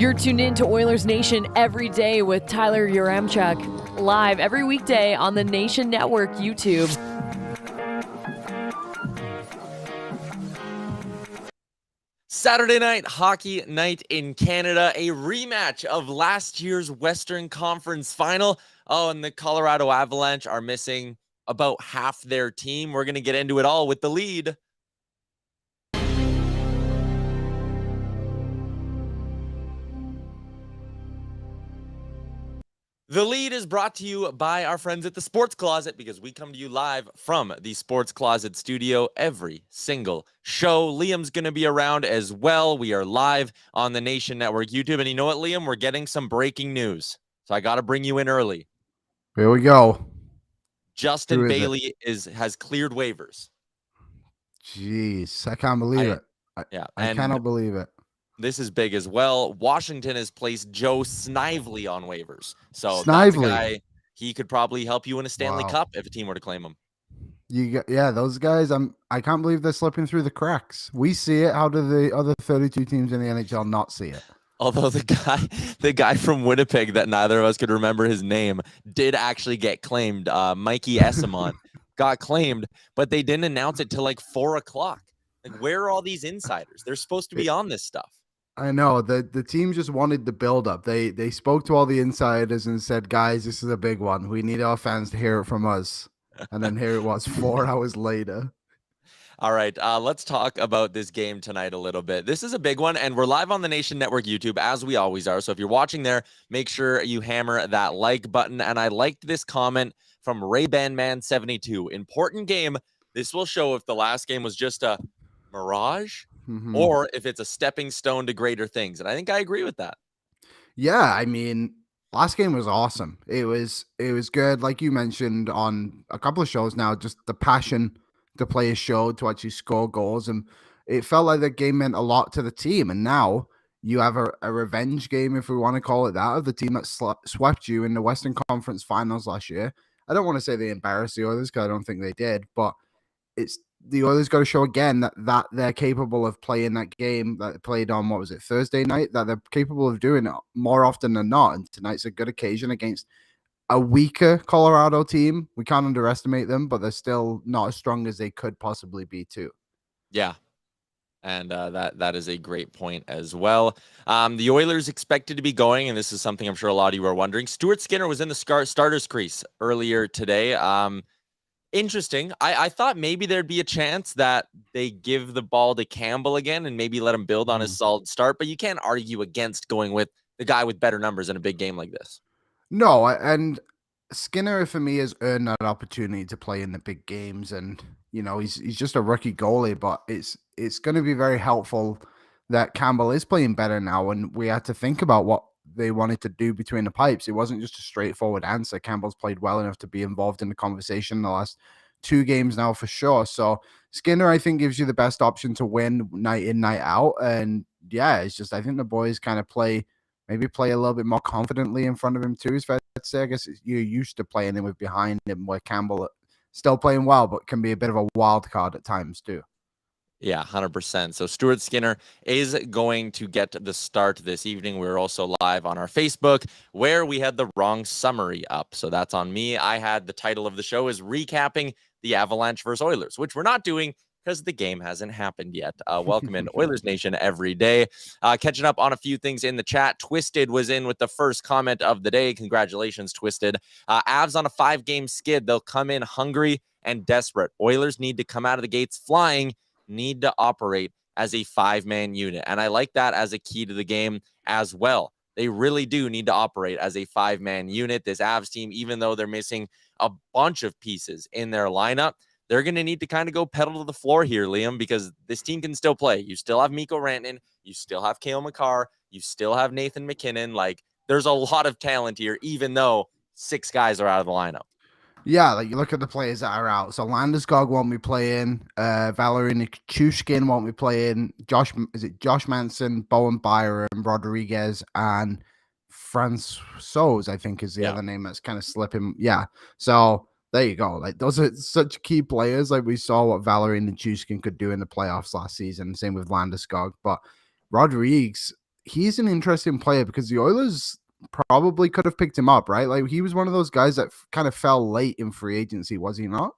You're tuned in to Oilers Nation every day with Tyler Yaremchuk, live every weekday on the Nation Network YouTube. Saturday night hockey night in Canada, a rematch of last year's Western Conference final. Oh, and the Colorado Avalanche are missing about half their team. We're going to get into it all with the lead. The lead is brought to you by our friends at the Sports Closet, because we come to you live from the Sports Closet studio every single show. Liam's going to be around as well. We are live on the Nation Network YouTube. And you know what, Liam? We're getting some breaking news. So I got to bring you in early. Here we go. Justin Bailey has cleared waivers. Jeez, I can't believe it. I cannot believe it. This is big as well. Washington has placed Joe Snively on waivers. So Snively. That's a guy, he could probably help you win a Stanley Cup if a team were to claim him. Those guys, I can't believe they're slipping through the cracks. We see it. How do the other 32 teams in the NHL not see it? Although the guy from Winnipeg that neither of us could remember his name did actually get claimed. Mikey Esamon got claimed, but they didn't announce it till like 4 o'clock. Like, where are all these insiders? They're supposed to be on this stuff. I know the team just wanted the build up. They spoke to all the insiders and said, guys, this is a big one. We need our fans to hear it from us. And then here it was 4 hours later. All right, let's talk about this game tonight a little bit. This is a big one, and we're live on the Nation Network YouTube, as we always are. So if you're watching there, make sure you hammer that like button. And I liked this comment from RayBanman72. Important game. This will show if the last game was just a mirage or if it's a stepping stone to greater things. And I think I agree with that. Yeah, I mean, last game was awesome. It was good. Like you mentioned on a couple of shows now, just the passion the players showed to actually score goals. And it felt like that game meant a lot to the team. And now you have a revenge game, if we want to call it that, of the team that swept you in the Western Conference Finals last year. I don't want to say they embarrassed the Oilers, because I don't think they did, but it's the Oilers got to show again that they're capable of playing that game that they played on, what was it, Thursday night, that they're capable of doing it more often than not. And tonight's a good occasion against a weaker Colorado team. We can't underestimate them, but they're still not as strong as they could possibly be too. Yeah. And that is a great point as well. The Oilers expected to be going, and this is something I'm sure a lot of you are wondering. Stuart Skinner was in the starter's crease earlier today. Interesting. I thought maybe there'd be a chance that they give the ball to Campbell again and maybe let him build on his solid start, but you can't argue against going with the guy with better numbers in a big game like this. No, and Skinner, for me, has earned that opportunity to play in the big games, and you know he's just a rookie goalie, but it's going to be very helpful that Campbell is playing better now, and we had to think about what they wanted to do between the pipes. It wasn't just a straightforward answer. Campbell's played well enough to be involved in the conversation in the last 2 games now for sure. So Skinner, I think, gives you the best option to win night in, night out. And yeah, it's just, I think the boys kind of play a little bit more confidently in front of him too. Is fair to say. I guess you're used to playing him with behind him, where Campbell still playing well, but can be a bit of a wild card at times too. Yeah, 100%. So Stuart Skinner is going to get the start this evening. We're also live on our Facebook, where we had the wrong summary up. So that's on me. I had the title of the show is recapping the Avalanche versus Oilers, which we're not doing because the game hasn't happened yet. Welcome in Oilers Nation every day. Catching up on a few things in the chat. Twisted was in with the first comment of the day. Congratulations, Twisted. Avs on a 5-game skid. They'll come in hungry and desperate. Oilers need to come out of the gates flying, need to operate as a 5-man unit. And I like that as a key to the game as well. They really do need to operate as a 5-man unit. This Avs team, even though they're missing a bunch of pieces in their lineup, they're going to need to kind of go pedal to the floor here, Liam, because this team can still play. You still have Mikko Rantanen. You still have Cale Makar. You still have Nathan MacKinnon. Like, there's a lot of talent here, even though 6 guys are out of the lineup. Yeah, like you look at the players that are out. So Landeskog won't be playing. Valeri Nichushkin won't be playing. Josh Manson, Bowen Byram, Rodriguez, and Francouz, I think is the other name that's kind of slipping. Yeah. So there you go. Like, those are such key players. Like, we saw what Valeri Nichushkin could do in the playoffs last season. Same with Landeskog. But Rodriguez, he's an interesting player because the Oilers probably could have picked him up, right? Like he was one of those guys that kind of fell late in free agency, was he not?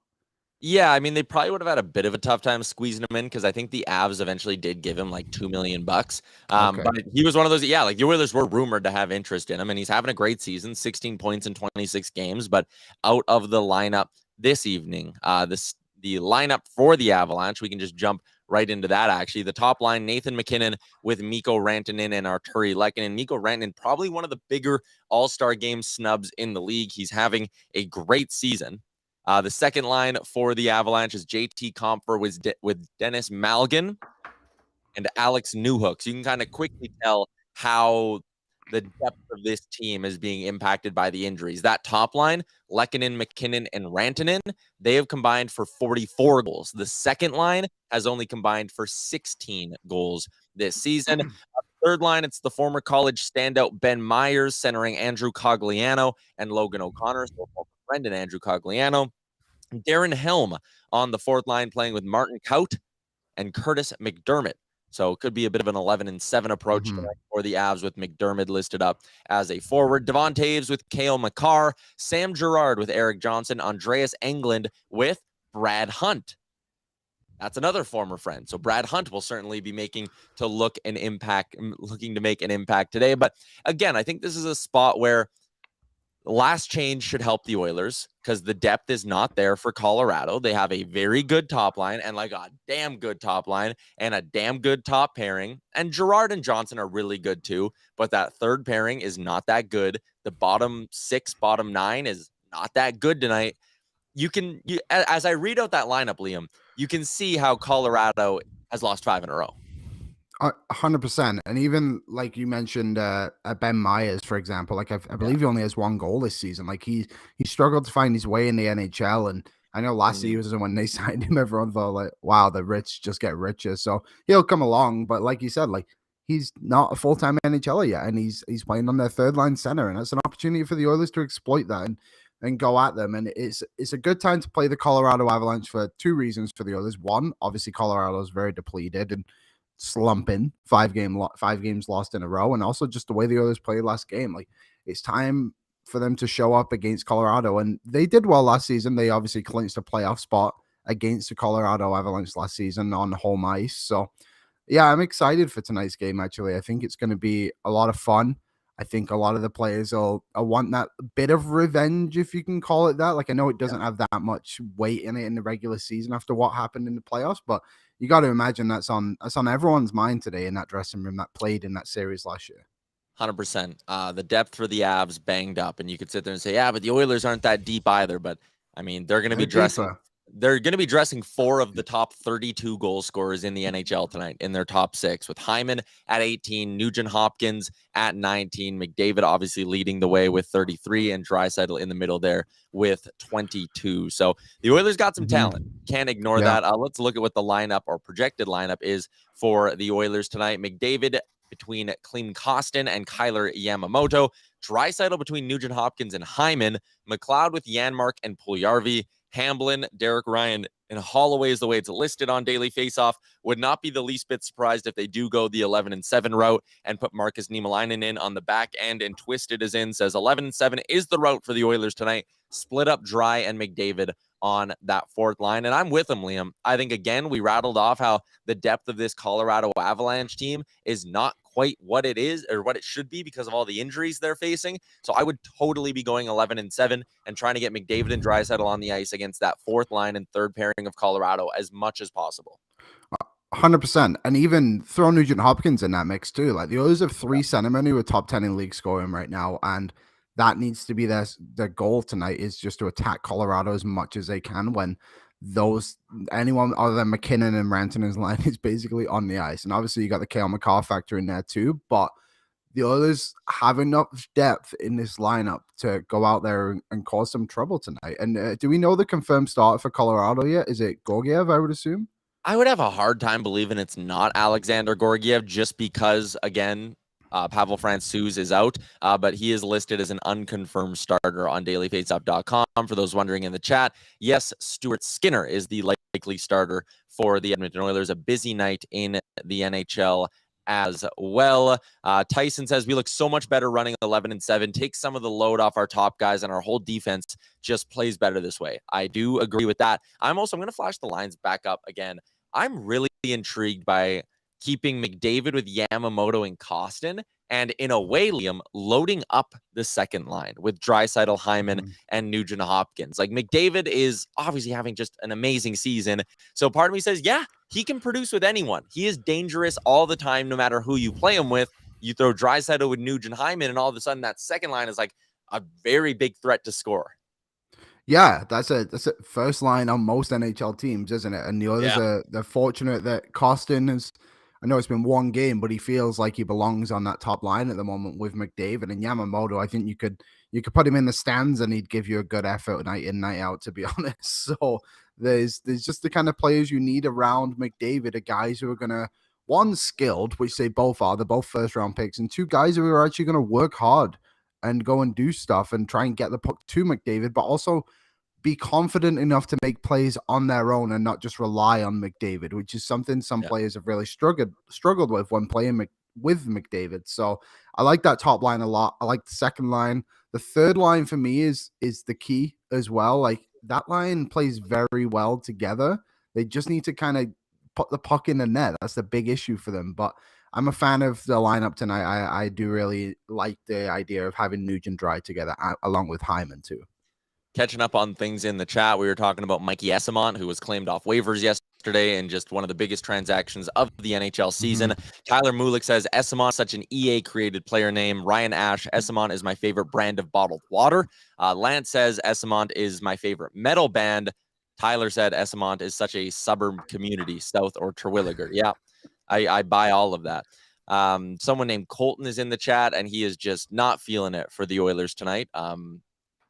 Yeah, I mean, they probably would have had a bit of a tough time squeezing him in because I think the Avs eventually did give him like $2 million. Okay. But he was one of those, yeah, like the Oilers were rumored to have interest in him, and he's having a great season, 16 points in 26 games, but out of the lineup this evening. The lineup for the Avalanche, we can just jump right into that, actually. The top line, Nathan MacKinnon with Mikko Rantanen and Arturi Lehkonen. Mikko Rantanen, probably one of the bigger all-star game snubs in the league. He's having a great season. The second line for the Avalanche is JT Compher with Dennis Malgin and Alex Newhook. So you can kind of quickly tell how the depth of this team is being impacted by the injuries. That top line, Lehkonen, MacKinnon, and Rantanen, they have combined for 44 goals. The second line has only combined for 16 goals this season. Third line, it's the former college standout Ben Myers centering Andrew Cogliano and Logan O'Connor, so former friend and Andrew Cogliano. Darren Helm on the fourth line playing with Martin Kaut and Curtis McDermott. So it could be a bit of an 11-7 approach tonight for the Avs with McDermott listed up as a forward. Devon Taves with Cale Makar, Sam Girard with Eric Johnson, Andreas Englund with Brad Hunt. That's another former friend. So Brad Hunt will certainly be looking to make an impact today. But again, I think this is a spot where the last change should help the Oilers because the depth is not there for Colorado. They have a very good top line and like a damn good top line and a damn good top pairing. And Girard and Johnson are really good too, but that third pairing is not that good. The bottom six, bottom nine is not that good tonight. As I read out that lineup, Liam, you can see how Colorado has lost 5 in a row. 100%. And even like you mentioned, Ben Myers, for example, like I believe he only has 1 goal this season. Like he struggled to find his way in the NHL. And I know last season when they signed him, everyone thought like, wow, the rich just get richer. So he'll come along. But like you said, like he's not a full-time NHLer yet. And he's playing on their third line center. And that's an opportunity for the Oilers to exploit that and go at them. And it's a good time to play the Colorado Avalanche for 2 reasons for the Oilers. One, obviously Colorado is very depleted and slumping, 5 games lost in a row, and also just the way the Oilers played last game. Like it's time for them to show up against Colorado, and they did well last season. They obviously clinched a playoff spot against the Colorado Avalanche last season on home ice. So yeah, I'm excited for tonight's game. Actually, I think it's going to be a lot of fun. I think a lot of the players will want that bit of revenge, if you can call it that. Like, I know it doesn't have that much weight in it in the regular season after what happened in the playoffs, but you got to imagine that's on everyone's mind today in that dressing room that played in that series last year. 100%. The depth for the Avs banged up, and you could sit there and say, yeah, but the Oilers aren't that deep either. But I mean, they're going to be dressing. They're going to be dressing 4 of the top 32 goal scorers in the NHL tonight in their top 6, with Hyman at 18, Nugent-Hopkins at 19, McDavid obviously leading the way with 33, and Draisaitl in the middle there with 22. So the Oilers got some talent. Can't ignore that. Let's look at what the lineup or projected lineup is for the Oilers tonight. McDavid between Klim Kostin and Kyler Yamamoto. Draisaitl between Nugent-Hopkins and Hyman. McLeod with Janmark and Puljujarvi. Hamblin, Derek Ryan, and Holloway is the way it's listed on Daily Faceoff. Would not be the least bit surprised if they do go the 11-7 route and put Marcus Niemelainen in on the back end, and Twisted is in, says 11-7 is the route for the Oilers tonight. Split up Dry and McDavid on that fourth line. And I'm with him, Liam. I think, again, we rattled off how the depth of this Colorado Avalanche team is not quite what it is or what it should be because of all the injuries they're facing. So I would totally be going 11-7 and trying to get McDavid and Draisaitl on the ice against that fourth line and third pairing of Colorado as much as possible. 100%. And even throw Nugent-Hopkins in that mix too. Like the Oilers have 3 centermen who are top 10 in league scoring right now, and that needs to be their goal tonight, is just to attack Colorado as much as they can when anyone other than MacKinnon and Rantanen's line is basically on the ice. And obviously you got the Cale Makar factor in there too, but the Oilers have enough depth in this lineup to go out there and cause some trouble tonight. And do we know the confirmed start for Colorado yet? Is it Gorgiev, I would assume? I would have a hard time believing it's not Alexander Gorgiev, just because, again, Pavel Francouz is out, but he is listed as an unconfirmed starter on dailyfaceoff.com. For those wondering in the chat, yes, Stuart Skinner is the likely starter for the Edmonton Oilers. A busy night in the NHL as well. Tyson says, we look so much better running 11-7, take some of the load off our top guys, and our whole defense just plays better this way. I do agree with that. I'm going to flash the lines back up again. I'm really intrigued by keeping McDavid with Yamamoto and Costin, and in a way, Liam, loading up the second line with Draisaitl, Hyman, and Nugent-Hopkins. Like, McDavid is obviously having just an amazing season. So part of me says, yeah, he can produce with anyone. He is dangerous all the time, no matter who you play him with. You throw Draisaitl with Nugent, Hyman, and all of a sudden that second line is like a very big threat to score. Yeah, that's a first line on most NHL teams, isn't it? And the others they're fortunate that Costin is. I know it's been one game, but he feels like he belongs on that top line at the moment with McDavid and Yamamoto. I think you could put him in the stands and he'd give you a good effort night in, night out, to be honest. So there's just the kind of players you need around McDavid, are guys who are gonna, one, skilled, which they both are, they're both first round picks, and two, guys who are actually gonna work hard and go and do stuff and try and get the puck to McDavid, but also be confident enough to make plays on their own and not just rely on McDavid, which is something some players have really struggled with when playing with McDavid. So I like that top line a lot. I like the second line. The third line for me is the key as well. Like, that line plays very well together. They just need to kind of put the puck in the net. That's the big issue for them. But I'm a fan of the lineup tonight. I do really like the idea of having Nugent Dry together along with Hyman too. Catching up on things in the chat, we were talking about Mikey Eyssimont, who was claimed off waivers yesterday and just one of the biggest transactions of the NHL season. Tyler Mulick says, Eyssimont, such an EA-created player name. Ryan Ash, Eyssimont is my favorite brand of bottled water. Lance says, Eyssimont is my favorite metal band. Tyler said, Eyssimont is such a suburb community, South or Terwilliger. Yeah, I buy all of that. Someone named Colton is in the chat, and he is just not feeling it for the Oilers tonight.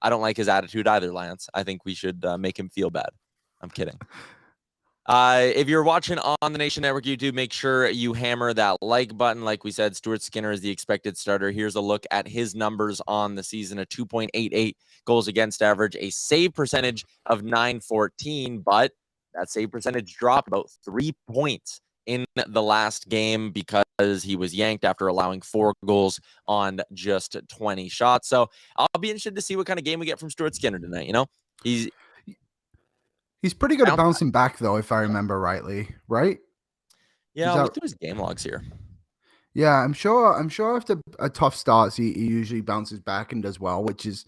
I don't like his attitude either, Lance. I think we should make him feel bad. I'm kidding. If you're watching on the Nation Network YouTube, make sure you hammer that like button. Like we said, Stuart Skinner is the expected starter. Here's a look at his numbers on the season: a 2.88 goals against average, a save percentage of .914, but that save percentage dropped about 3 points in the last game because he was yanked after allowing 4 goals on just 20 shots. So I'll be interested to see what kind of game we get from Stuart Skinner tonight. You know, he's pretty good at bouncing back, though, if I remember rightly, right? Yeah, I'll look through his game logs here. Yeah, I'm sure after a tough start, he usually bounces back and does well, which is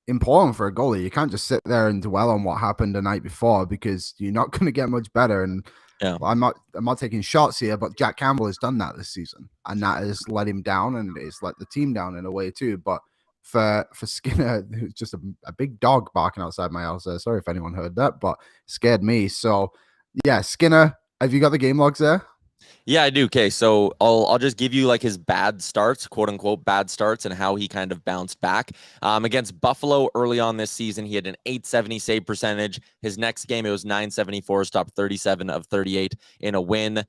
important for a goalie. You can't just sit there and dwell on what happened the night before, because you're not going to get much better. And well, I'm not taking shots here, but Jack Campbell has done that this season, and that has let him down, and it's let the team down in a way too. But for Skinner, who's just a big dog barking outside my house there. Sorry if anyone heard that, but scared me. So yeah, Skinner, have you got the game logs there? Yeah, I do. Okay, so I'll just give you like his bad starts, quote unquote bad starts, and how he kind of bounced back. Against Buffalo early on this season, he had an .870 save percentage. His next game, it was .974, stopped 37 of 38 in a win.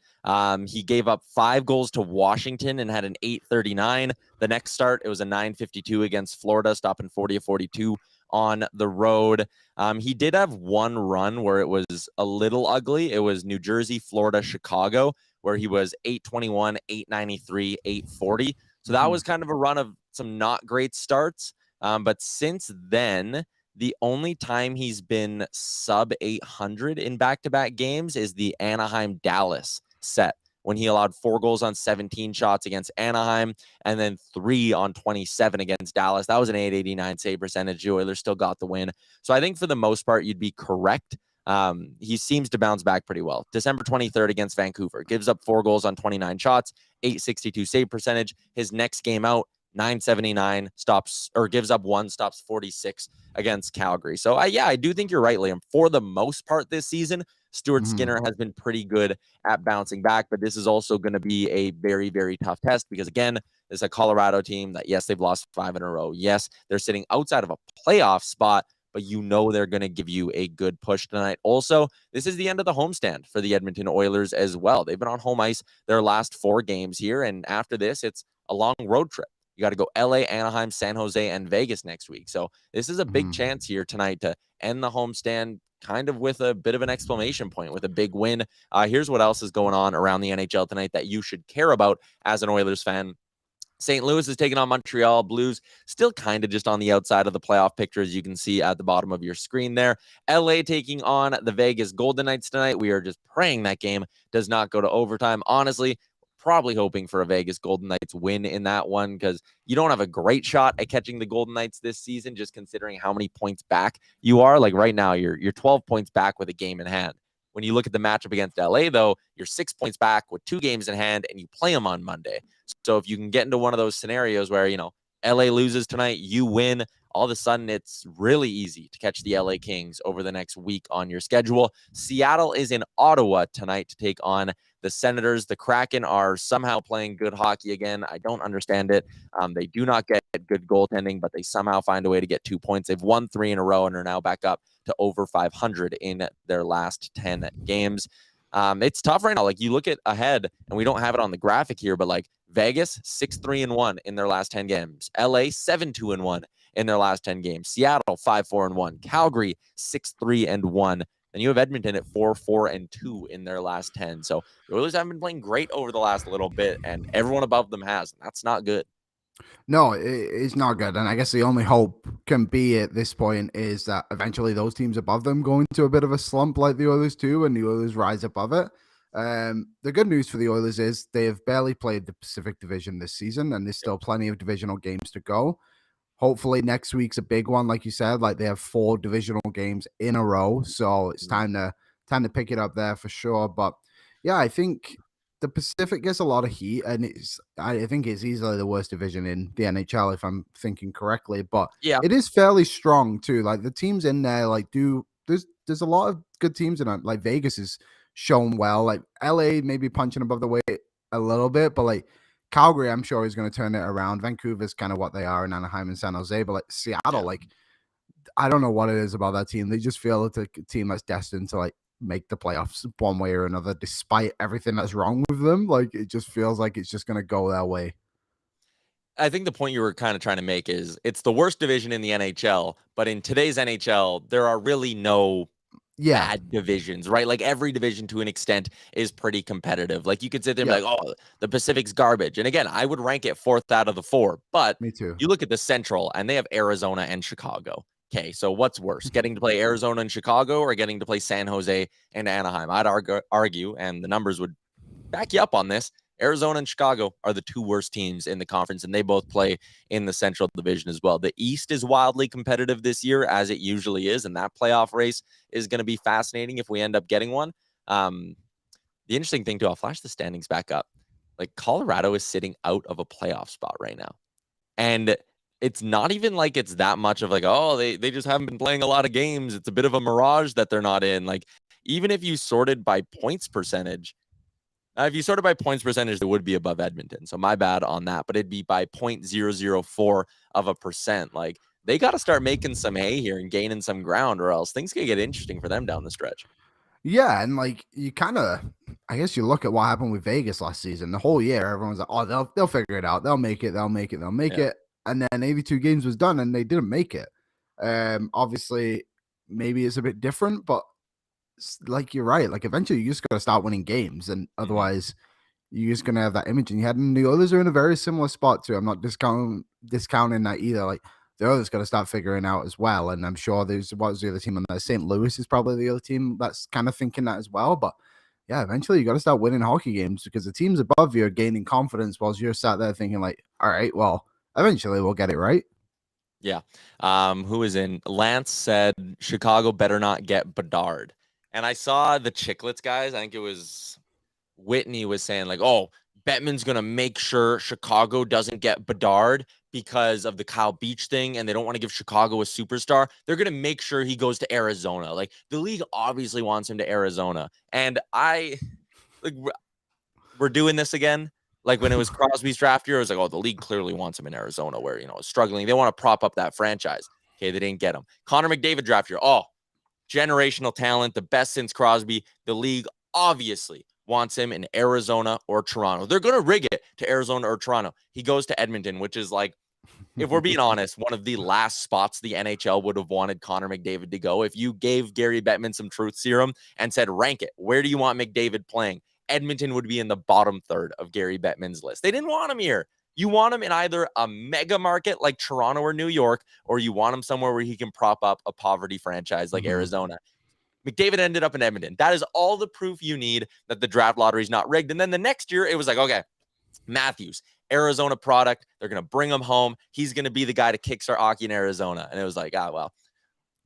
He gave up 5 goals to Washington and had an .839. The next start, it was a .952 against Florida, stopping 40 of 42 on the road. He did have one run where it was a little ugly. It was New Jersey, Florida, Chicago, where he was .821, .893, .840. So that was kind of a run of some not great starts. But since then, the only time he's been sub 800 in back-to-back games is the Anaheim-Dallas set, when he allowed 4 goals on 17 shots against Anaheim and then 3 on 27 against Dallas. That was an .889 save percentage. The Oilers still got the win. So I think for the most part, you'd be correct. He seems to bounce back pretty well. December 23rd against Vancouver, gives up 4 goals on 29 shots, .862 save percentage. His next game out, .979, stops or gives up 1, stops 46 against Calgary. So I do think you're right, Liam. For the most part this season, Stuart Skinner has been pretty good at bouncing back, but this is also going to be a very, very tough test because, again, it's a Colorado team that, yes, they've lost 5 in a row. Yes, they're sitting outside of a playoff spot, but you know they're going to give you a good push tonight. Also, this is the end of the homestand for the Edmonton Oilers as well. They've been on home ice their last 4 games here, and after this, it's a long road trip. You got to go LA, Anaheim, San Jose, and Vegas next week. So this is a big chance here tonight to end the homestand, kind of with a bit of an exclamation point with a big win. Here's what else is going on around the NHL tonight that you should care about as an Oilers fan. St. Louis is taking on Montreal. Blues still kind of just on the outside of the playoff picture, as you can see at the bottom of your screen there. LA taking on the Vegas Golden Knights tonight. We are just praying that game does not go to overtime. Honestly, probably hoping for a Vegas Golden Knights win in that one because you don't have a great shot at catching the Golden Knights this season, just considering how many points back you are. Like right now, you're 12 points back with a game in hand. When you look at the matchup against LA, though, you're 6 points back with 2 games in hand, and you play them on Monday. So if you can get into one of those scenarios where, LA loses tonight, you win, all of a sudden it's really easy to catch the LA Kings over the next week on your schedule. Seattle is in Ottawa tonight to take on the Senators. The Kraken are somehow playing good hockey again. I don't understand it. They do not get good goaltending, but they somehow find a way to get 2 points. They've won 3 in a row and are now back up to over 500 in their last 10 games. It's tough right now. Like you look at ahead, and we don't have it on the graphic here, but like Vegas 6-3-1 in their last 10 games. LA 7-2-1 in their last 10 games. Seattle 5-4-1. Calgary 6-3-1. And you have Edmonton at 4-4-2 in their last 10. So the Oilers haven't been playing great over the last little bit, and everyone above them has. That's not good. No, it's not good. And I guess the only hope can be at this point is that eventually those teams above them go into a bit of a slump like the Oilers do, and the Oilers rise above it. The good news for the Oilers is they have barely played the Pacific Division this season, and there's still plenty of divisional games to go. Hopefully next week's a big one, like you said. Like they have 4 divisional games in a row, so it's time to pick it up there for sure. But yeah, I think the Pacific gets a lot of heat, and I think it's easily the worst division in the NHL if I'm thinking correctly. But Yeah. it is fairly strong too. Like the teams in there, there's a lot of good teams in it. Like Vegas is shown well. Like LA maybe punching above the weight a little bit, but like Calgary, I'm sure is going to turn it around. Vancouver's kind of what they are in Anaheim and San Jose, but like Seattle, like I don't know what it is about that team. They just feel it's a team that's destined to like make the playoffs one way or another, despite everything that's wrong with them. Like it just feels like it's just going to go that way. I think the point you were kind of trying to make is it's the worst division in the NHL, but in today's NHL, there are really no bad divisions, right? Like every division to an extent is pretty competitive. Like you could sit there and be like, oh, the Pacific's garbage. And again, I would rank it 4th out of the 4, but Me too. you look at the Central and they have Arizona and Chicago. Okay, so what's worse, getting to play Arizona and Chicago or getting to play San Jose and Anaheim? I'd argue, and the numbers would back you up on this, Arizona and Chicago are the 2 worst teams in the conference, and they both play in the Central Division as well. The East is wildly competitive this year, as it usually is, and that playoff race is going to be fascinating if we end up getting one. The interesting thing, too, I'll flash the standings back up. Like, Colorado is sitting out of a playoff spot right now. And it's not even like it's that much of like, oh, they just haven't been playing a lot of games. It's a bit of a mirage that they're not in. Like, even if you sorted by points percentage, if you sorted by points percentage, they would be above Edmonton. So my bad on that, but it'd be by 0.004%. Like they got to start making some hay here and gaining some ground, or else things can get interesting for them down the stretch. Yeah, and like you kind of, I guess you look at what happened with Vegas last season. The whole year, everyone's like, "Oh, they'll figure it out. They'll make it. They'll make it." And then 82 games was done, and they didn't make it. Obviously, maybe it's a bit different, but like you're right. Like eventually, you just got to start winning games, and otherwise, you're just gonna have that image in your head. And the Oilers are in a very similar spot too. I'm not discounting that either. Like the Oilers got to start figuring out as well. And I'm sure what was the other team on there? St. Louis is probably the other team that's kind of thinking that as well. But yeah, eventually you got to start winning hockey games because the teams above you are gaining confidence whilst you're sat there thinking like, all right, well, eventually we'll get it right. Yeah. Who is in? Lance said Chicago better not get Bedard. And I saw the Chicklets guys. I think it was Whitney was saying like, oh, Bettman's going to make sure Chicago doesn't get Bedard because of the Kyle Beach thing, and they don't want to give Chicago a superstar. They're going to make sure he goes to Arizona. Like the league obviously wants him to Arizona. And we're doing this again. Like when it was Crosby's draft year, it was like, oh, the league clearly wants him in Arizona where, struggling. They want to prop up that franchise. Okay, they didn't get him. Connor McDavid draft year. Oh, generational talent, the best since Crosby. The league obviously wants him in Arizona or Toronto. They're going to rig it to Arizona or Toronto. He goes to Edmonton, which is like if we're being honest, one of the last spots the NHL would have wanted Connor McDavid to go. If you gave Gary Bettman some truth serum and said, rank it, where do you want McDavid playing? Edmonton would be in the bottom third of Gary Bettman's list. They didn't want him here. You want him in either a mega market like Toronto or New York, or you want him somewhere where he can prop up a poverty franchise like Arizona. McDavid ended up in Edmonton. That is all the proof you need that the draft lottery is not rigged. And then the next year, it was like, okay, Matthews, Arizona product. They're going to bring him home. He's going to be the guy to kickstart hockey in Arizona. And it was like, well,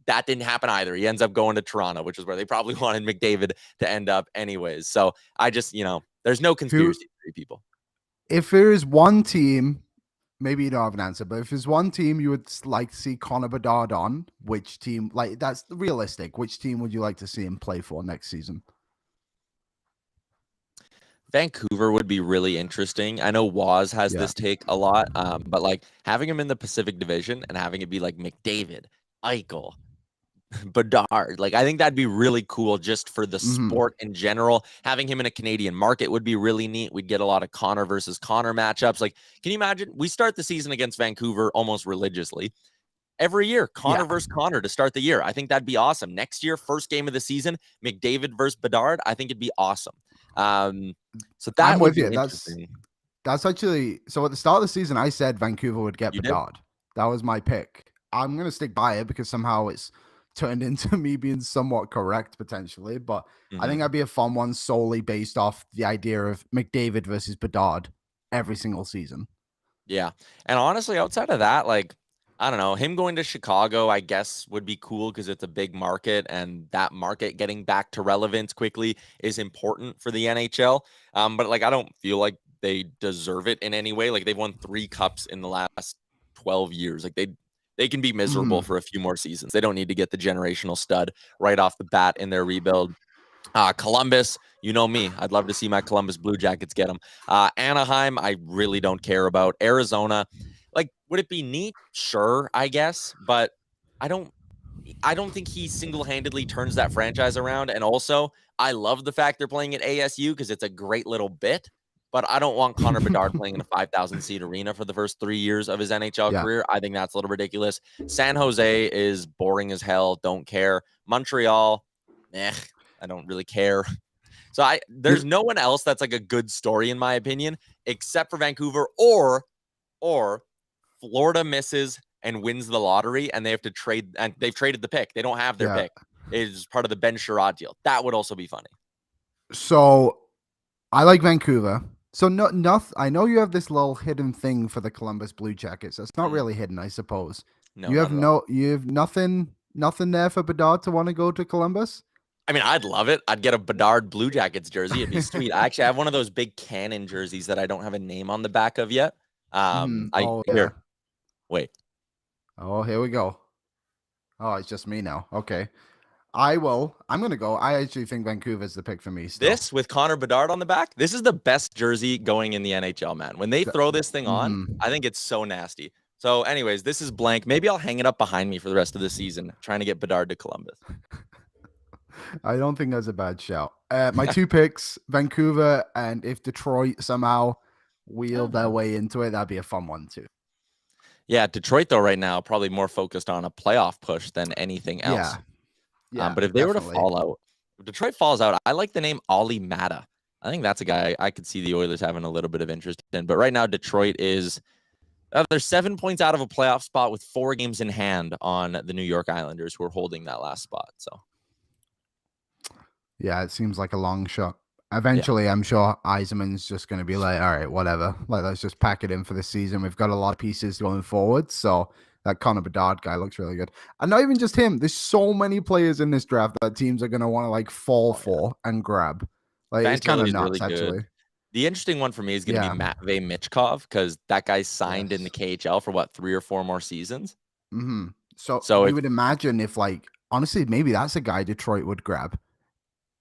that didn't happen either. He ends up going to Toronto, which is where they probably wanted McDavid to end up anyways. So I just, there's no conspiracy theory, people. If there is one team, maybe you don't have an answer, but if there's one team you would like to see Connor Bedard on, which team, like that's realistic, which team would you like to see him play for next season? Vancouver would be really interesting. I know Waz has this take a lot, but like having him in the Pacific Division and having it be like McDavid, Eichel, Bedard, like I think that'd be really cool just for the sport in general. Having him in a Canadian market would be really neat. We'd get a lot of Connor versus Connor matchups. Like, can you imagine? We start the season against Vancouver almost religiously. Every year, Connor versus Connor to start the year. I think that'd be awesome. Next year, first game of the season, McDavid versus Bedard. I think it'd be awesome. So that would be interesting. That's actually, so at the start of the season, I said Vancouver would get Bedard. That was my pick. I'm going to stick by it because somehow it's turned into me being somewhat correct potentially, but I think that'd be a fun one solely based off the idea of McDavid versus Bedard every single season. Yeah. And honestly, outside of that, like, I don't know, him going to Chicago, I guess would be cool because it's a big market and that market getting back to relevance quickly is important for the NHL. But like, I don't feel like they deserve it in any way. Like they've won 3 cups in the last 12 years. Like they can be miserable for a few more seasons. They don't need to get the generational stud right off the bat in their rebuild. Columbus, you know me. I'd love to see my Columbus Blue Jackets get them. Anaheim, I really don't care about. Arizona, like, would it be neat? Sure, I guess, but I don't think he single-handedly turns that franchise around. And also, I love the fact they're playing at ASU because it's a great little bit. But I don't want Connor Bedard playing in a 5,000-seat arena for the first 3 years of his NHL career. I think that's a little ridiculous. San Jose is boring as hell. Don't care. Montreal, I don't really care. So there's no one else that's like a good story in my opinion, except for Vancouver or Florida misses and wins the lottery and they have to trade and they've traded the pick. They don't have their pick. It is part of the Ben Sherrod deal. That would also be funny. So I like Vancouver. So I know you have this little hidden thing for the Columbus Blue Jackets. That's not really hidden, I suppose. No, you have nothing there for Bedard to want to go to Columbus. I mean, I'd love it. I'd get a Bedard Blue Jackets jersey. It'd be sweet. I actually have one of those big Cannon jerseys that I don't have a name on the back of yet. Here. Wait. Oh, here we go. Oh, it's just me now. Okay. I'm going to go. I actually think Vancouver's the pick for me still. This with Connor Bedard on the back, this is the best jersey going in the NHL, man. When they throw this thing on, I think it's so nasty. So anyways, this is blank. Maybe I'll hang it up behind me for the rest of the season, trying to get Bedard to Columbus. I don't think that's a bad shout. My 2 picks, Vancouver, and if Detroit somehow wheeled their way into it, that'd be a fun one too. Yeah, Detroit, though, right now, probably more focused on a playoff push than anything else. Yeah, but if they were to fall out, if Detroit falls out, I like the name Ollie Mata. I think that's a guy I could see the Oilers having a little bit of interest in. But right now, Detroit is they're 7 points out of a playoff spot with 4 games in hand on the New York Islanders, who are holding that last spot. So, yeah, it seems like a long shot. Eventually, I'm sure Yzerman's just going to be like, all right, whatever. Like, let's just pack it in for the season. We've got a lot of pieces going forward. So that Connor Bedard guy looks really good. And not even just him. There's so many players in this draft that teams are going to want to like fall for and grab. Like, it's kind of nuts, really actually. The interesting one for me is going to be Matvei Michkov because that guy signed in the KHL for 3 or 4 more seasons. So you would imagine if, like, honestly, maybe that's a guy Detroit would grab.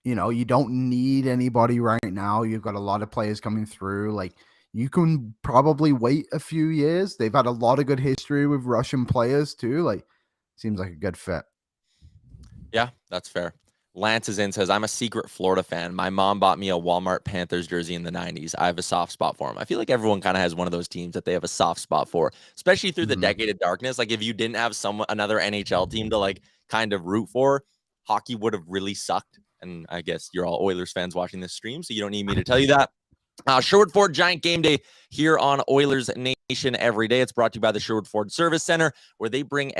You know, you don't need anybody right now. You've got a lot of players coming through. Like, you can probably wait a few years. They've had a lot of good history with Russian players too. Like, seems like a good fit. Yeah, that's fair. Lance is in, says, I'm a secret Florida fan. My mom bought me a Walmart Panthers jersey in the 90s. I have a soft spot for them. I feel like everyone kind of has one of those teams that they have a soft spot for, especially through the decade of darkness. Like if you didn't have another NHL team to like kind of root for, hockey would have really sucked. And I guess you're all Oilers fans watching this stream, so you don't need me to tell you that. Sherwood Ford Giant Game Day here on Oilers Nation Every Day. It's brought to you by the Sherwood Ford Service Center, where they bring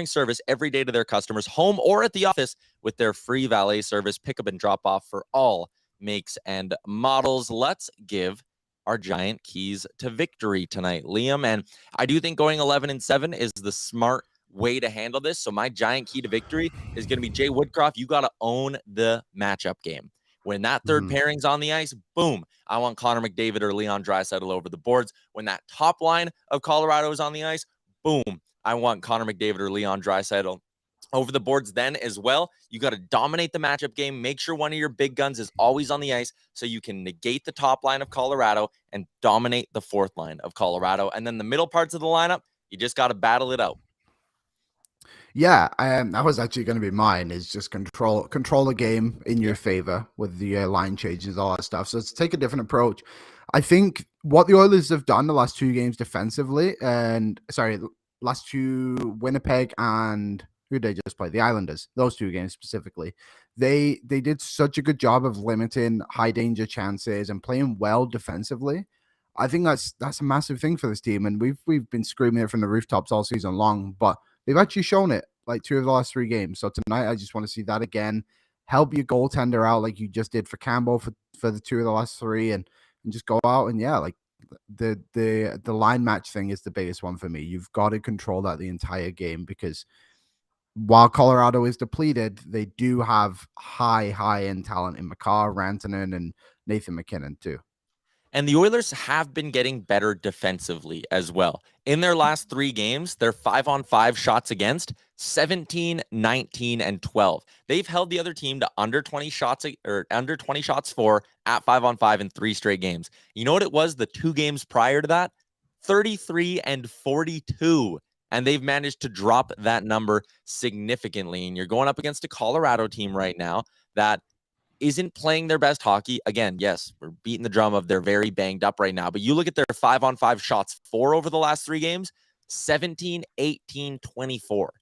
service every day to their customers, home or at the office, with their free valet service, pickup and drop off for all makes and models. Let's give our Giant keys to victory tonight, Liam. And I do think going 11-7 is the smart way to handle this. So my Giant key to victory is going to be Jay Woodcroft. You got to own the matchup game. When that third pairing's on the ice, boom, I want Connor McDavid or Leon Draisaitl over the boards. When that top line of Colorado is on the ice, boom, I want Connor McDavid or Leon Draisaitl over the boards then as well. You got to dominate the matchup game. Make sure one of your big guns is always on the ice so you can negate the top line of Colorado and dominate the fourth line of Colorado. And then the middle parts of the lineup, you just got to battle it out. Yeah, that was actually going to be mine. Is just control the game in your favor with the line changes, all that stuff. So let's take a different approach. I think what the Oilers have done the last two games defensively, last two, Winnipeg and who did they just play? The Islanders. Those two games specifically, they did such a good job of limiting high danger chances and playing well defensively. I think that's a massive thing for this team, and we've been screaming it from the rooftops all season long, but they've actually shown it like two of the last three games. So tonight, I just want to see that again. Help your goaltender out like you just did for Campbell for the two of the last three, and just go out and like the line match thing is the biggest one for me. You've got to control that the entire game, because while Colorado is depleted, they do have high end talent in Makar, Rantanen, and Nathan MacKinnon too. And the Oilers have been getting better defensively as well. In their last three games, their 5-on-5 shots against 17, 19, and 12. They've held the other team to under 20 shots for at 5-on-5 in three straight games. You know what it was the two games prior to that? 33 and 42. And they've managed to drop that number significantly. And you're going up against a Colorado team right now that isn't playing their best hockey. Again, yes, we're beating the drum of they're very banged up right now, but you look at their 5-on-5 shots for over the last three games, 17, 18, 24.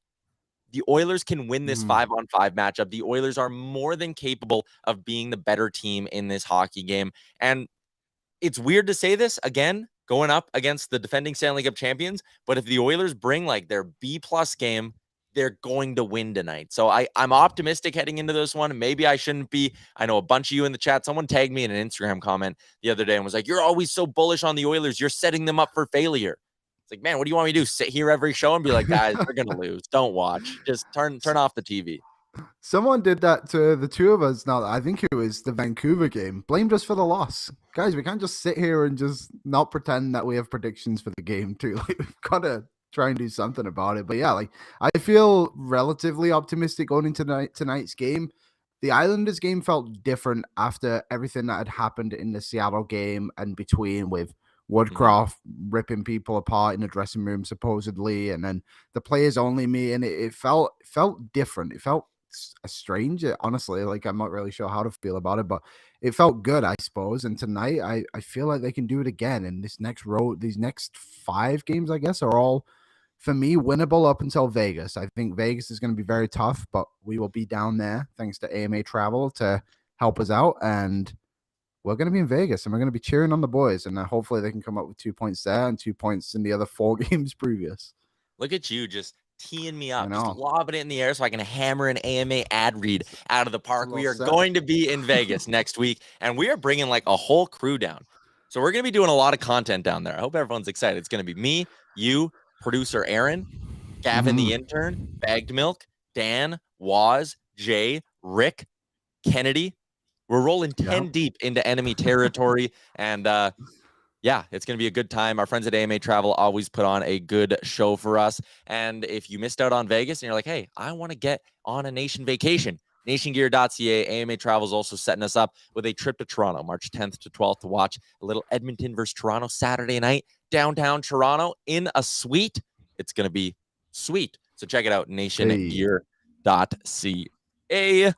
The Oilers can win this 5-on-5 matchup. The Oilers are more than capable of being the better team in this hockey game. And it's weird to say this again, going up against the defending Stanley Cup champions, but if the Oilers bring like their B+ game, they're going to win tonight. So I'm optimistic heading into this one. Maybe I shouldn't be. I know a bunch of you in the chat, someone tagged me in an Instagram comment the other day and was like, you're always so bullish on the Oilers. You're setting them up for failure. It's like, man, what do you want me to do? Sit here every show and be like, guys, they're going to lose. Don't watch. Just turn off the TV. Someone did that to the two of us. Now, I think it was the Vancouver game. Blamed us for the loss. Guys, we can't just sit here and just not pretend that we have predictions for the game too. Like, we've got to try and do something about it. But yeah, like I feel relatively optimistic going into tonight's game. The Islanders game felt different after everything that had happened in the Seattle game and between, with Woodcroft ripping people apart in the dressing room supposedly, and then the players only meeting. It felt different. It felt strange, honestly. Like, I'm not really sure how to feel about it, but it felt good, I suppose. And tonight, I feel like they can do it again. And these next 5 games, I guess, are all, for me, winnable up until Vegas. I think Vegas is going to be very tough, but we will be down there thanks to AMA Travel to help us out. And we're going to be in Vegas, and we're going to be cheering on the boys. And hopefully they can come up with 2 points there and 2 points in the other 4 games previous. Look at you just teeing me up, just lobbing it in the air so I can hammer an AMA ad read out of the park. We are going to be in Vegas next week, and we are bringing like a whole crew down. So we're going to be doing a lot of content down there. I hope everyone's excited. It's going to be me, you, producer Aaron, Gavin the intern, Bagged Milk, Dan, Waz, Jay, Rick, Kennedy. We're rolling 10 deep into enemy territory, and yeah, it's going to be a good time. Our friends at AMA Travel always put on a good show for us. And if you missed out on Vegas and you're like, hey, I want to get on a nation vacation, nationgear.ca, AMA Travel is also setting us up with a trip to Toronto, March 10th to 12th, to watch a little Edmonton versus Toronto Saturday night, downtown Toronto in a suite. It's going to be sweet. So check it out, nationgear.ca. We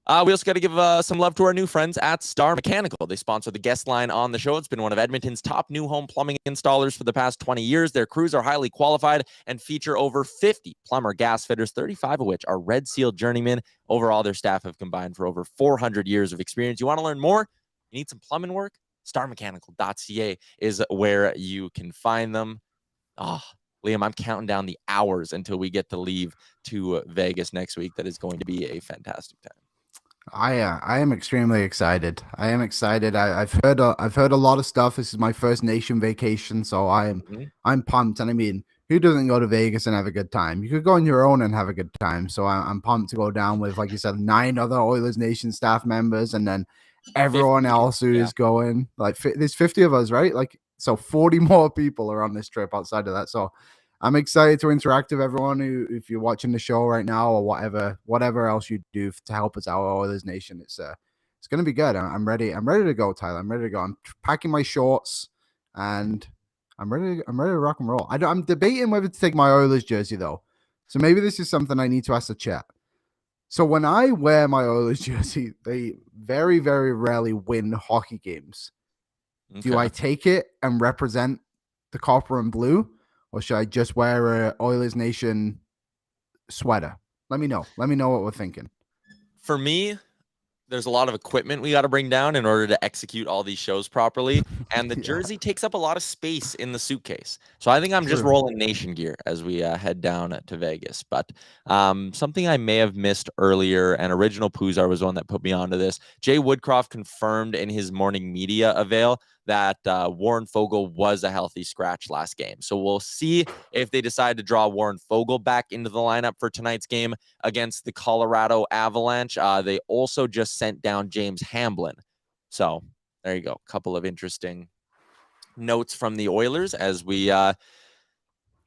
also got to give some love to our new friends at Star Mechanical. They sponsor the guest line on the show. It's been one of Edmonton's top new home plumbing installers for the past 20 years. Their crews are highly qualified and feature over 50 plumber gas fitters, 35 of which are Red Seal journeymen. Overall, their staff have combined for over 400 years of experience. You want to learn more? You need some plumbing work? StarMechanical.ca is where you can find them. Oh, Liam, I'm counting down the hours until we get to leave to Vegas next week. That is going to be a fantastic time. I am extremely excited. I am excited. I've heard a lot of stuff. This is my first nation vacation, so I'm pumped. And I mean, who doesn't go to Vegas and have a good time? You could go on your own and have a good time. So I'm pumped to go down with, like you said, 9 other Oilers Nation staff members, and then everyone 50, else who is going. Like there's 50 of us, right? Like, so 40 more people are on this trip outside of that. So I'm excited to interact with everyone who, if you're watching the show right now or whatever else you do to help us out, Oilers Nation. It's going to be good. I'm ready. I'm ready to go, Tyler. I'm ready to go. I'm packing my shorts and I'm ready to rock and roll. I'm debating whether to take my Oilers jersey though. So maybe this is something I need to ask the chat. So when I wear my Oilers jersey, they very, very rarely win hockey games. Okay. Do I take it and represent the copper and blue? Or should I just wear a Oilers Nation sweater? Let me know. Let me know what we're thinking. For me, there's a lot of equipment we got to bring down in order to execute all these shows properly. And the jersey takes up a lot of space in the suitcase. So I think I'm just rolling nation gear as we head down to Vegas. But something I may have missed earlier, and Original Poozar was one that put me onto this. Jay Woodcroft confirmed in his morning media avail that Warren Foegele was a healthy scratch last game. So we'll see if they decide to draw Warren Foegele back into the lineup for tonight's game against the Colorado Avalanche. They also just sent down James Hamblin. So there you go. A couple of interesting notes from the Oilers as we look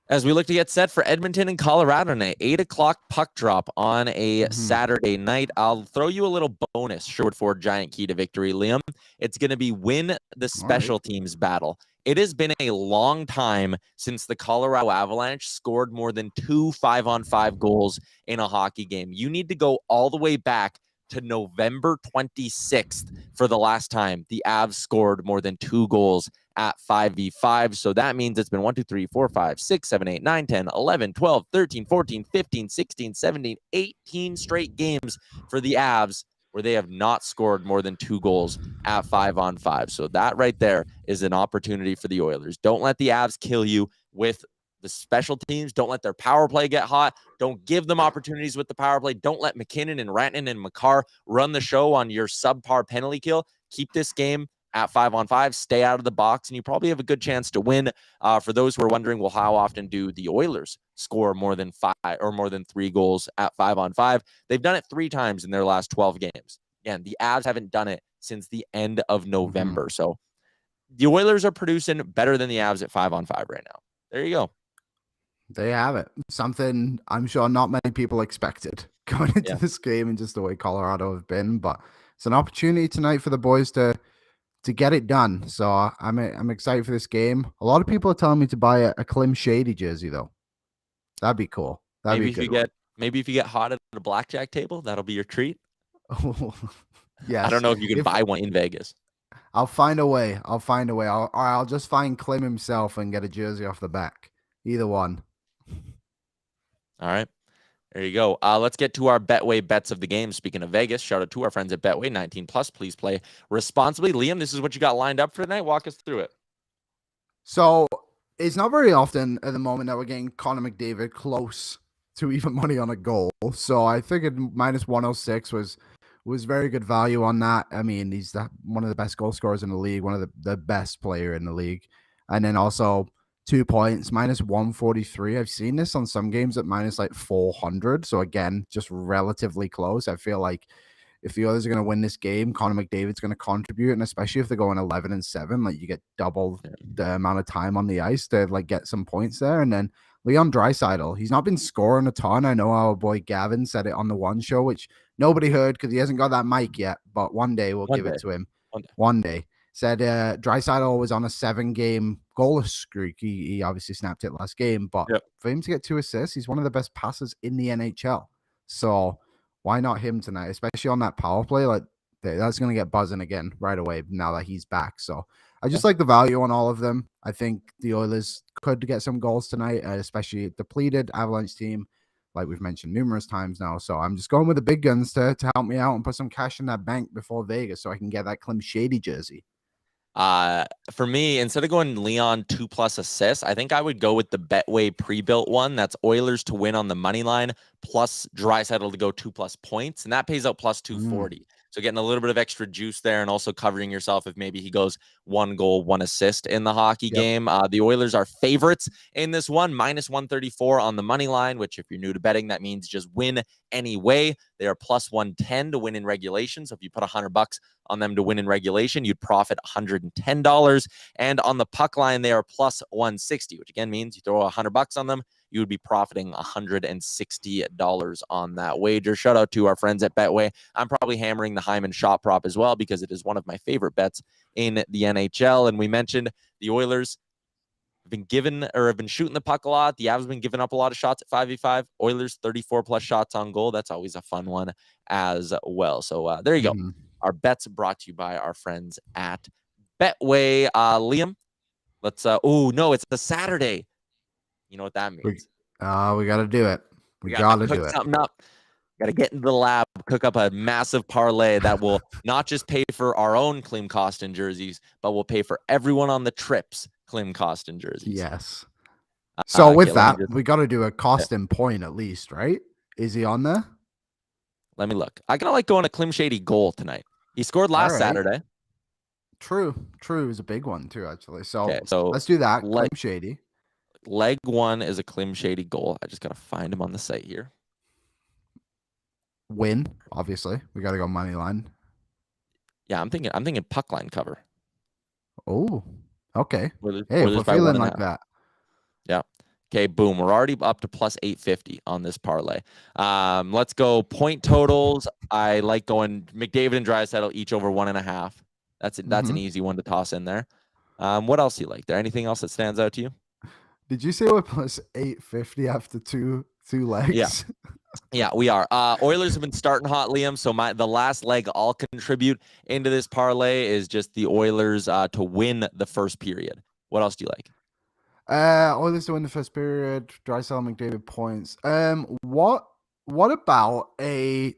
to get set for Edmonton and Colorado tonight. 8:00 puck drop on a Saturday night. I'll throw you a little bonus Sherwood Ford Giant key to victory, Liam. It's going to be win the special teams battle. It has been a long time since the Colorado Avalanche scored more than 2 5-on-5 goals in a hockey game. You need to go all the way back to November 26th for the last time the Avs scored more than 2 goals at 5v5. So that means it's been 1, 2, 3, 4, 5, 6, 7, 8, 9, 10, 11, 12, 13, 14, 15, 16, 17, 18 straight games for the Avs where they have not scored more than 2 goals at 5-on-5. So that right there is an opportunity for the Oilers. Don't let the Avs kill you with the special teams. Don't let their power play get hot. Don't give them opportunities with the power play. Don't let MacKinnon and Rantanen and Makar run the show on your subpar penalty kill. Keep this game at 5-on-5, stay out of the box, and you probably have a good chance to win. For those who are wondering, well, how often do the Oilers score more than 5 or more than 3 goals at 5-on-5? They've done it 3 times in their last 12 games. Again, the Avs haven't done it since the end of November. So the Oilers are producing better than the Avs at 5-on-5 right now. There you go. They have it. Something I'm sure not many people expected going into this game and just the way Colorado have been. But it's an opportunity tonight for the boys to get it done. So I'm excited for this game. A lot of people are telling me to buy a Klim Shady jersey, though. That'd be cool. Maybe if you get hot at a blackjack table, that'll be your treat. Yes. I don't know if you can buy one in Vegas. I'll find a way. I'll just find Klim himself and get a jersey off the back. Either one. All right. There you go. Let's get to our Betway bets of the game. Speaking of Vegas, shout out to our friends at Betway 19+. Please play responsibly. Liam, this is what you got lined up for tonight. Walk us through it. So it's not very often at the moment that we're getting Connor McDavid close to even money on a goal. So I figured -106 was very good value on that. I mean, he's one of the best goal scorers in the league, one of the best player in the league. And then also 2 points, -143. I've seen this on some games at -400. So again, just relatively close. I feel like if the Oilers are going to win this game, Connor McDavid's going to contribute, and especially if they're going 11-7, like you get double the amount of time on the ice to like get some points there. And then Leon Draisaitl, he's not been scoring a ton. I know our boy Gavin said it on the One Show, which nobody heard because he hasn't got that mic yet. But one day we'll give it to him. One day. Said Draisaitl was on a 7-game goalless streak. He obviously snapped it last game, but for him to get 2 assists, he's one of the best passers in the NHL. So Why not him tonight, especially on that power play? Like that's going to get buzzing again right away now that he's back. So I just like the value on all of them. I think the Oilers could get some goals tonight, especially depleted Avalanche team, like we've mentioned numerous times now. So I'm just going with the big guns to help me out and put some cash in that bank before Vegas so I can get that Klim Shady jersey. For me, instead of going Leon 2+ assists, I think I would go with the Betway pre-built one. That's Oilers to win on the money line plus Draisaitl to go 2+ points, and that pays out plus 240. So getting a little bit of extra juice there, and also covering yourself if maybe he goes 1 goal, 1 assist in the hockey game. The Oilers are favorites in this one, minus 134 on the money line, which if you're new to betting, that means just win anyway. They are plus 110 to win in regulation. So if you put $100 on them to win in regulation, you'd profit $110. And on the puck line, they are plus 160, which again means you throw $100 on them, you would be profiting $160 on that wager. Shout out to our friends at Betway. I'm probably hammering the Hyman shot prop as well because it is one of my favorite bets in the NHL. And we mentioned the Oilers have been shooting the puck a lot. The Avs have been giving up a lot of shots at 5v5. Oilers 34+ shots on goal. That's always a fun one as well. So there you go. Our bets brought to you by our friends at Betway. Liam, let's it's a Saturday. You know what that means? We got to do it. We got to do it. Something up. Got to get into the lab, cook up a massive parlay that will not just pay for our own Klim Kostin jerseys, but will pay for everyone on the trip's Klim Kostin jerseys. Yes. So we got to do a Kostin point at least, right? Is he on there? Let me look. I kind of like going a Klim Shady goal tonight. He scored last Saturday. True. It was a big one too, actually. So let's do that. Klim Shady. Leg 1 is a Klim Shady goal. I just got to find him on the site here. Win, obviously. We got to go money line. Yeah, I'm thinking puck line cover. Oh, okay. We're feeling like that. Yeah. Okay, boom. We're already up to plus 850 on this parlay. Let's go point totals. I like going McDavid and Draisaitl each over 1.5. That's an easy one to toss in there. What else do you like there? Anything else that stands out to you? Did you say we're plus 850 after two legs? Yeah, we are. Oilers have been starting hot, Liam. So the last leg I'll contribute into this parlay is just the Oilers to win the first period. What else do you like? Oilers to win the first period. Draisaitl, McDavid points. What about a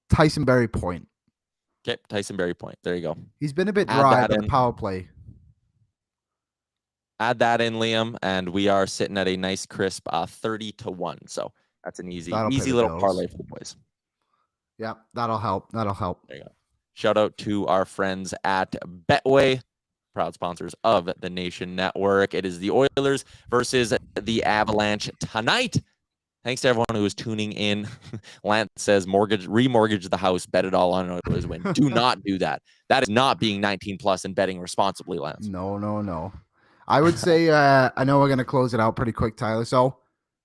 Tyson Berry point? Okay, Tyson Berry point. There you go. He's been a bit dry, but the power play. Add that in, Liam, and we are sitting at a nice crisp 30-1. So that's an easy little parlay for the boys. Yeah, that'll help. There you go. Shout out to our friends at Betway, proud sponsors of the Nation Network. It is the Oilers versus the Avalanche tonight. Thanks to everyone who is tuning in. Lance says, remortgage the house, bet it all on Oilers win. Do not do that. That is not being 18+ and betting responsibly, Lance. No. I would say, I know we're going to close it out pretty quick, Tyler. So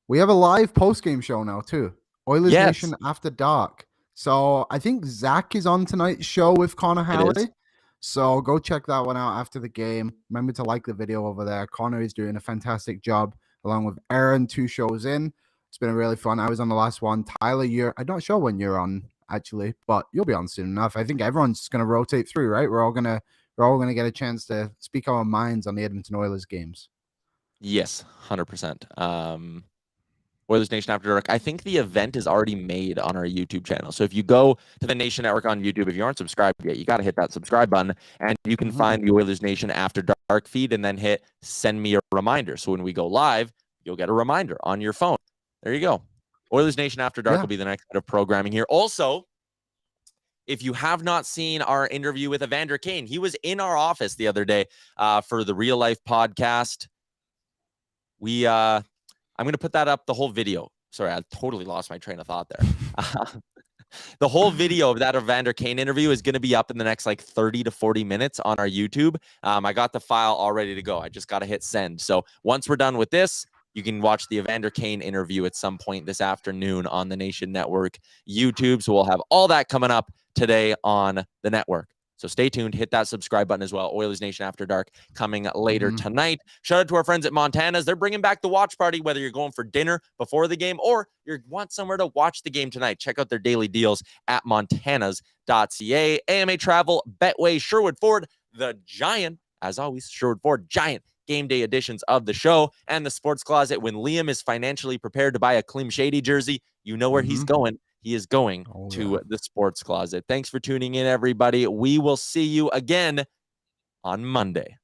we have a live post-game show now, too. Oilers Nation After Dark. So I think Zach is on tonight's show with Connor Howley. So go check that one out after the game. Remember to like the video over there. Connor is doing a fantastic job, along with Aaron, 2 shows in. It's been really fun. I was on the last one. Tyler, I'm not sure when you're on, actually, but you'll be on soon enough. I think everyone's going to rotate through, right? We're all going to get a chance to speak our minds on the Edmonton Oilers games. Yes, 100%. Oilers Nation After Dark. I think the event is already made on our YouTube channel. So if you go to the Nation Network on YouTube, if you aren't subscribed yet, you got to hit that subscribe button, and you can find the Oilers Nation After Dark feed and then hit send me a reminder. So when we go live, you'll get a reminder on your phone. There you go. Oilers Nation After Dark will be the next bit of programming here. Also, if you have not seen our interview with Evander Kane, he was in our office the other day for the Real Life podcast. I'm going to put that up, the whole video. Sorry, I totally lost my train of thought there. The whole video of that Evander Kane interview is going to be up in the next 30 to 40 minutes on our YouTube. I got the file all ready to go. I just got to hit send. So once we're done with this, you can watch the Evander Kane interview at some point this afternoon on the Nation Network YouTube. So we'll have all that coming up today on the network. So stay tuned. Hit that subscribe button as well. Oilers Nation After Dark coming later tonight. Shout out to our friends at Montana's. They're bringing back the watch party, whether you're going for dinner before the game or you want somewhere to watch the game tonight. Check out their daily deals at montanas.ca. AMA Travel, Betway, Sherwood Ford, the Giant, as always, Sherwood Ford, Giant game day editions of the show, and the Sports Closet. When Liam is financially prepared to buy a Klim Shady jersey, you know where he's going. He is going to the Sports Closet. Thanks for tuning in, everybody. We will see you again on Monday.